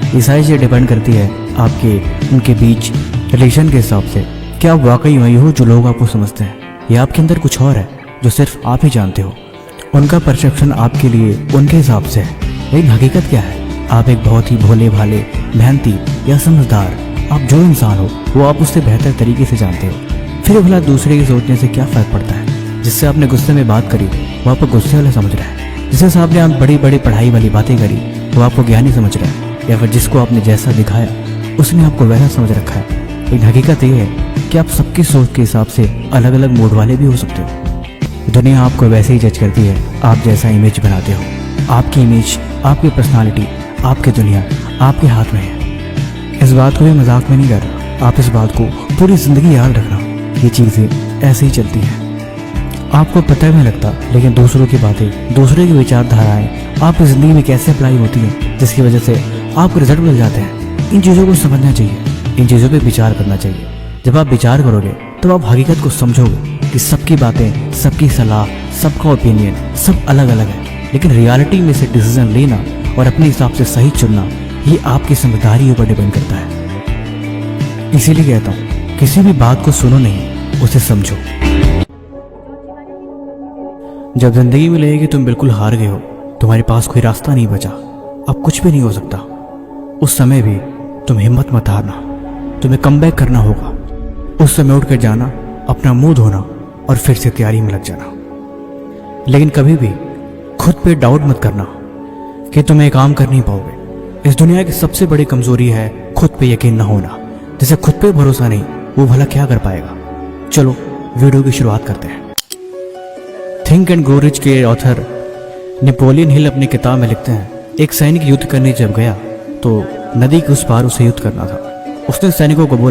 ये सारी चीज़ें डिपेंड करती है आपके उनके बीच रिलेशन के हिसाब से। क्या आप वाकई वही हो जो लोग आपको समझते हैं, या आपके अंदर कुछ और है जो सिर्फ आप ही जानते हो। उनका परसेप्शन आपके लिए उनके हिसाब से है, लेकिन हकीकत क्या है? आप एक बहुत ही भोले भाले, मेहनती या समझदार, आप जो इंसान हो वो आप उससे बेहतर तरीके से जानते हो। फिर भला दूसरे के सोचने से क्या फ़र्क पड़ता है? जिससे आपने गुस्से में बात करी वो आपको गुस्से वाला समझ रहा है, जिससे आपने आप बड़ी बड़ी पढ़ाई वाली बातें करी वो आपको ज्ञानी समझ रहा है, या फिर जिसको आपने जैसा दिखाया उसने आपको वैसा समझ रखा है। लेकिन हकीकत ये है कि आप सबकी सोच के हिसाब से अलग अलग मूड वाले भी हो सकते हो। दुनिया आपको वैसे ही जज करती है आप जैसा इमेज बनाते हो। आपकी इमेज, आपकी पर्सनालिटी, आपकी दुनिया आपके हाथ में है। इस बात को भी मजाक में नहीं कर रहा, आप इस बात को पूरी ज़िंदगी याद रखना। ये चीज़ें ऐसे ही चलती हैं, आपको पता भी नहीं लगता, लेकिन दूसरों की बातें, दूसरे की विचारधाराएं आपकी ज़िंदगी में कैसे अप्लाई होती हैं, जिसकी वजह से आपको रिजल्ट मिल जाते हैं। इन चीज़ों को समझना चाहिए, इन चीज़ों पे विचार करना चाहिए। जब आप विचार करोगे तब आप हकीकत को समझोगे कि सबकी बातें, सबकी सलाह, सबका ओपिनियन सब अलग अलग है, लेकिन रियलिटी में से डिसीजन लेना और अपने हिसाब से सही चुनना ये आपकी समझदारी पर डिपेंड करता है। इसीलिए कहता हूँ किसी भी बात को सुनो नहीं, उसे समझो। जब जिंदगी में लगे कि तुम बिल्कुल हार गए हो, तुम्हारे पास कोई रास्ता नहीं बचा, अब कुछ भी नहीं हो सकता, उस समय भी तुम हिम्मत मत हारना, तुम्हें कमबैक करना होगा। उस समय उठ कर जाना, अपना मुंह धोना और फिर से तैयारी में लग जाना। लेकिन कभी भी खुद पे डाउट मत करना कि तुम ये काम कर नहीं पाओगे। इस दुनिया की सबसे बड़ी कमजोरी है खुद पे यकीन न होना। जिसे खुद पे भरोसा नहीं वो भला क्या कर पाएगा। चलो वीडियो की शुरुआत करते हैं। थिंक एंड ग्रो रिच के ऑथर नेपोलियन हिल अपनी किताब में लिखते हैं, एक सैनिक युद्ध करने जब गया तो नदी के उस पार उसे युद्ध करना था। उसने सैनिकों को बोला,